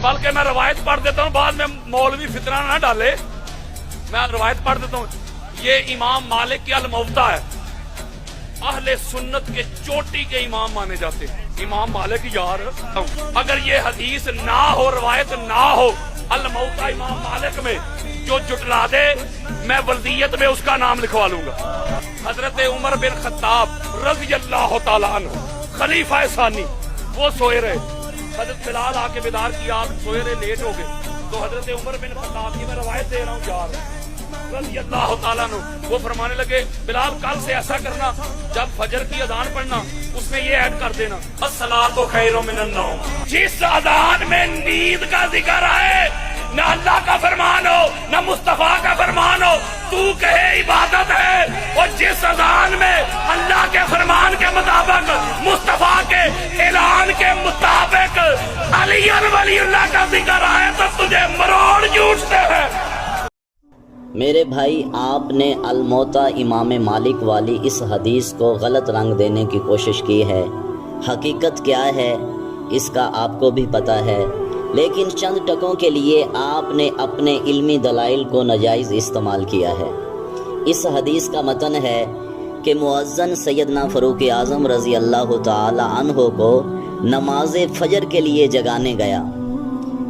बल्कि मैं रवायत पढ़ देता हूँ, बाद में मौलवी फितना ना डाले, मैं रवायत पढ़ देता हूँ। ये इमाम मालिक की अल-मुवत्ता है, अहले सुन्नत के चोटी के इमाम माने जाते हैं। इमाम मालिक यार, अगर ये हदीस ना हो, रवायत ना हो अल-मुवत्ता इमाम मालिक में, जो जुटला दे मैं वल्दियत में उसका नाम लिखवा लूंगा। हजरत उमर बिन खत्ताब रज़ी अल्लाह तआला अन्हु खलीफा सानी, वो सोए रहे, हजरत बिलाल आके बेदार किया, आप सोए रहे, लेट हो गए, तो हजरत उमर बिन खत्ताब की मैं रवायत दे रहा हूँ यार रज़ी अल्लाह तआला अन्हु, वो फरमाने लगे बिलाल कल से ऐसा करना, जब फजर की अजान पढ़ना उसमें ये ऐड कर देना अस्सलातु खैरुम मिनन नौम। जिस अजान में नींद का जिक्र आए, न अल्लाह का फरमान हो न मुस्तफा का फरमान हो, तू कहे इबादत है। और जिस अजान में अल्लाह के फरमान के मुताबिक, मुस्तफा के ऐलान के मुताबिक अली वलीउल्लाह का जिक्र आए तो तुझे मरोड़ जूटते हैं। मेरे भाई, आपने अल-मुवत्ता इमाम मालिक वाली इस हदीस को गलत रंग देने की कोशिश की है। हकीकत क्या है इसका आपको भी पता है, लेकिन चंद टकों के लिए आपने अपने इल्मी दलाइल को नाजायज़ इस्तेमाल किया है। इस हदीस का मतन है कि मुअज्जन सैयदना फ़ारूक आज़म रज़ी अल्लाह तआला अन्हु को नमाज फ़जर के लिए जगाने गया,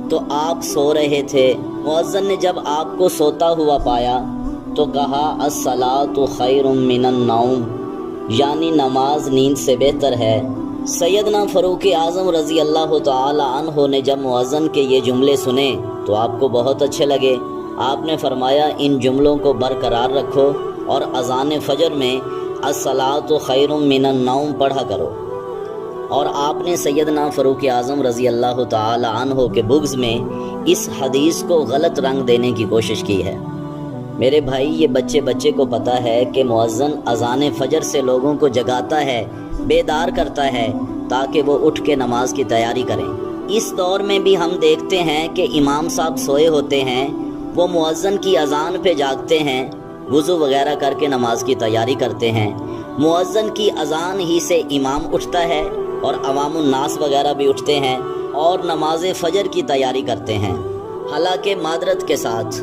तो आप सो रहे थे। मुअज्जन ने जब आपको सोता हुआ पाया तो कहा अस्सलातु खैरुम मिनन नौम, यानी नमाज नींद से बेहतर है। सैयदना फ़ारूक आज़म रज़ी अल्लाह तआला अन्हु ने जब मुअज्जन के ये जुमले सुने तो आपको बहुत अच्छे लगे। आपने फरमाया इन जुमलों को बरकरार रखो और अज़ान फ़जर में अस्सलातु खैरुम मिनन नौम पढ़ा करो। और आपने सैयदना फ़ारूक आज़म रज़ी अल्लाह तआला अन्हु के बुग़्ज़ में इस हदीस को गलत रंग देने की कोशिश की है। मेरे भाई, ये बच्चे को पता है कि मुअज्जन अज़ान फ़जर से लोगों को जगाता है, बेदार करता है, ताकि वो उठ के नमाज की तैयारी करें। इस दौर में भी हम देखते हैं कि इमाम साहब सोए होते हैं, वो मुअज्जन की अज़ान पे जागते हैं, वुज़ू वगैरह करके नमाज की तैयारी करते हैं। मुअज्जन की अज़ान ही से इमाम उठता है और अवामुन नास वगैरह भी उठते हैं और नमाज फ़जर की तैयारी करते हैं। हालांकि मादरत के साथ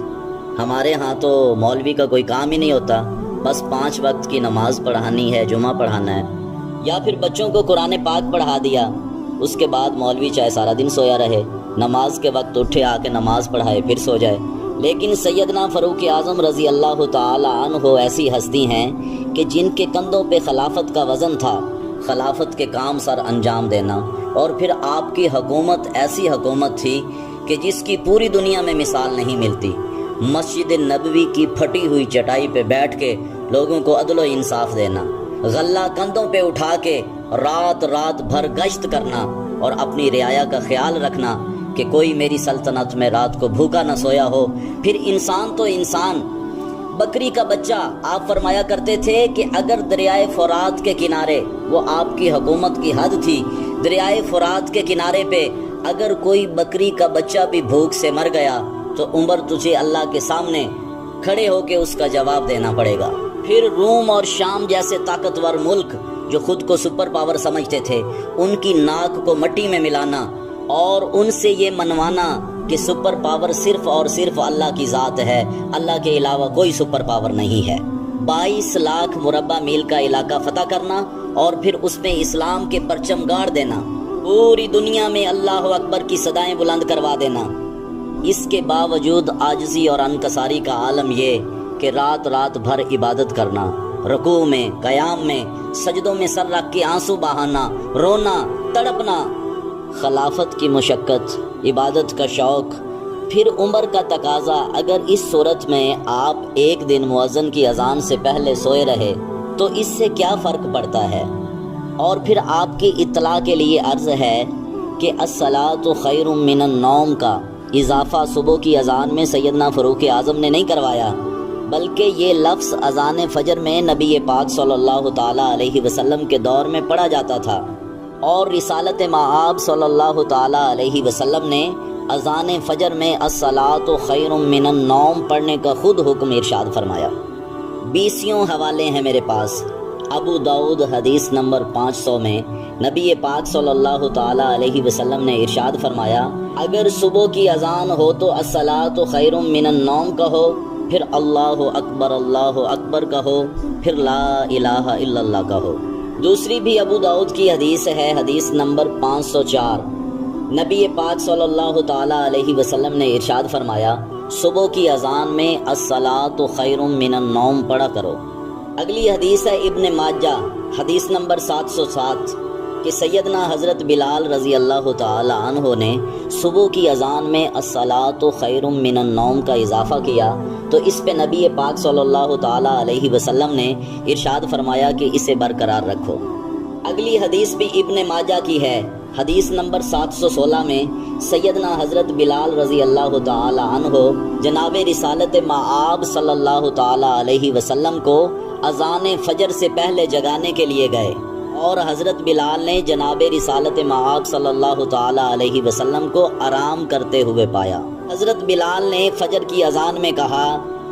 हमारे यहाँ तो मौलवी का कोई काम ही नहीं होता, बस 5 वक्त की नमाज पढ़ानी है, जुमा पढ़ाना है, या फिर बच्चों को कुरान पाक पढ़ा दिया, उसके बाद मौलवी चाहे सारा दिन सोया रहे, नमाज के वक्त उठे आके नमाज पढ़ाए फिर सो जाए। लेकिन सैयदना फ़ारूक आज़म रज़ी अल्लाह तआला अन्हु ऐसी हस्ती हैं कि जिनके कंधों पे खिलाफत का वज़न था, खिलाफत के काम सर अंजाम देना। और फिर आपकी हुकूमत ऐसी हुकूमत थी कि जिसकी पूरी दुनिया में मिसाल नहीं मिलती। मस्जिद नबवी की फटी हुई चटाई पे बैठ के लोगों को अदल इंसाफ देना, गल्ला कंधों पे उठा के रात भर गश्त करना और अपनी रियाया का ख्याल रखना कि कोई मेरी सल्तनत में रात को भूखा न सोया हो। फिर इंसान तो इंसान, बकरी का बच्चा, आप फरमाया करते थे कि अगर दरियाए फ़ुरात के किनारे, वो आपकी हुकूमत की हद थी, दरियाए फ़ुरात के किनारे पे अगर कोई बकरी का बच्चा भी भूख से मर गया तो उमर तुझे अल्लाह के सामने खड़े होके उसका जवाब देना पड़ेगा। फिर रूम और शाम जैसे ताकतवर मुल्क जो खुद को सुपर पावर समझते थे, उनकी नाक को मिट्टी में मिलाना और उनसे ये मनवाना कि सुपर पावर सिर्फ और सिर्फ अल्लाह की ज़ात है, अल्लाह के अलावा कोई सुपर पावर नहीं है। 22 लाख मुरब्बा मील का इलाका फतह करना और फिर उसमें इस्लाम के परचम गाड़ देना, पूरी दुनिया में अल्लाह अकबर की सदाएं बुलंद करवा देना। इसके बावजूद आजिज़ी और अनकसारी का आलम ये कि रात भर इबादत करना, रुकू में, क़याम में, सजदों में सर रख के आंसू बहाना, रोना, तड़पना, खिलाफत की मुशक्क़त, इबादत का शौक़, फिर उम्र का तकाज़ा। अगर इस सूरत में आप एक दिन मुअज्जन की अज़ान से पहले सोए रहे तो इससे क्या फ़र्क पड़ता है। और फिर आपकी इत्तला के लिए अर्ज़ है कि अस्सलातु खैरुम मिनन नौम का इजाफ़ा सुबह की अज़ान में सैयदना फ़ारूक आज़म ने नहीं करवाया, बल्कि ये लफ्ज़ अज़ान फ़जर में नबी पाक सल्लल्लाहु ताला अलैहि वसल्लम के दौर में पढ़ा जाता था। और रिसालत माआब सल्लल्लाहु ताला अलैहि वसल्लम ने अज़ान फ़जर में अस्सलातु खैरुम मिनन नौम पढ़ने का खुद हुक्म इरशाद फरमाया। 20 हवाले हैं मेरे पास। अबू दाऊद हदीस नंबर 500 में नबी पाक सल्लल्लाहु ताला अलैहि वसल्लम ने इरशाद फरमाया اگر صبح کی اذان ہو تو الصلاۃ خیر من النوم کہو، پھر اللہ اکبر کہو، پھر لا الہ الا اللہ کہو۔ دوسری بھی ابو داؤد کی حدیث ہے، حدیث نمبر 504۔ نبی پاک صلی اللہ تعالی علیہ وسلم نے ارشاد فرمایا، صبح کی اذان میں الصلاۃ خیر من النوم پڑھا کرو۔ اگلی حدیث ہے ابن ماجہ، حدیث نمبر 707، کہ سیدنا حضرت بلال رضی اللہ تعالی عنہ نے صبح کی اذان میں الصلاۃ خیر من النوم کا اضافہ کیا تو اس پہ نبی پاک صلی اللہ تعالی علیہ وسلم نے ارشاد فرمایا کہ اسے برقرار رکھو۔ اگلی حدیث بھی ابن ماجہ کی ہے، حدیث نمبر 716 میں سیدنا حضرت بلال رضی اللہ تعالی عنہ جناب رسالت مآب صلی اللہ تعالی علیہ وسلم کو اذان فجر سے پہلے جگانے کے لیے گئے، اور حضرت بلال نے جناب رسالت مآب صلی اللہ تعالی علیہ وسلم کو آرام کرتے ہوئے پایا۔ حضرت بلال نے فجر کی اذان میں کہا،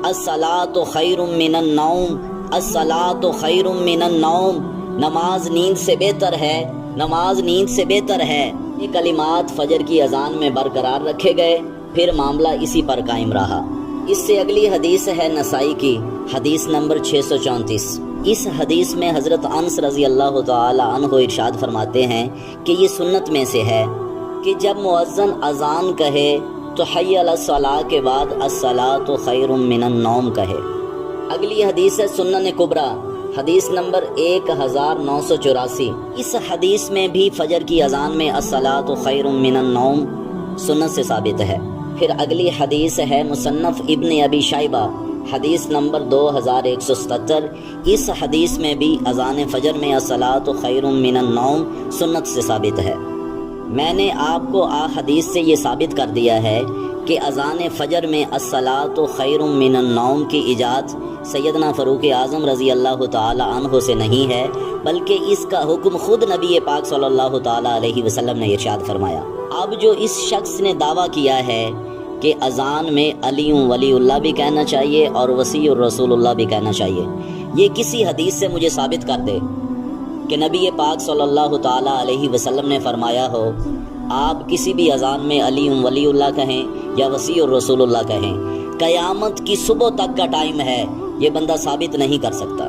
الصلاۃ خیر من النوم، الصلاۃ خیر من النوم، نماز نیند سے بہتر ہے، نماز نیند سے بہتر ہے۔ یہ کلمات فجر کی اذان میں برقرار رکھے گئے، پھر معاملہ اسی پر قائم رہا۔ اس سے اگلی حدیث ہے نسائی کی، حدیث نمبر 634۔ اس حدیث میں حضرت انس رضی اللہ تعالی عنہ ارشاد فرماتے ہیں کہ یہ سنت میں سے ہے کہ جب مؤذن اذان کہے تو حی علی الصلاۃ کے بعد الصلاۃ خیر من النوم کہے۔ اگلی حدیث ہے سنن کبریٰ، حدیث نمبر 1984۔ اس حدیث میں بھی فجر کی اذان میں الصلاۃ خیر من النوم سنت سے ثابت ہے۔ پھر اگلی حدیث ہے مصنف ابن ابی شیبہ، حدیث نمبر 2177۔ اس حدیث میں بھی اذان فجر میں الصلاۃ خیر من النوم سنت سے ثابت ہے۔ میں نے آپ کو حدیث سے یہ ثابت کر دیا ہے کہ اذان فجر میں الصلاۃ خیر من النوم کی ایجاد سیدنا فاروق اعظم رضی اللہ تعالی عنہ سے نہیں ہے، بلکہ اس کا حکم خود نبی پاک صلی اللہ تعالی علیہ وسلم نے ارشاد فرمایا۔ اب جو اس شخص نے دعویٰ کیا ہے کہ اذان میں علی ولی اللہ بھی کہنا چاہیے اور وصی الرسول اللہ بھی کہنا چاہیے، یہ کسی حدیث سے مجھے ثابت کر دے کہ نبی پاک صلی اللہ تعالی علیہ وسلم نے فرمایا ہو آپ کسی بھی اذان میں علی ولی اللہ کہیں یا وصی الرسول اللہ کہیں۔ قیامت کی صبح تک کا ٹائم ہے، یہ بندہ ثابت نہیں کر سکتا۔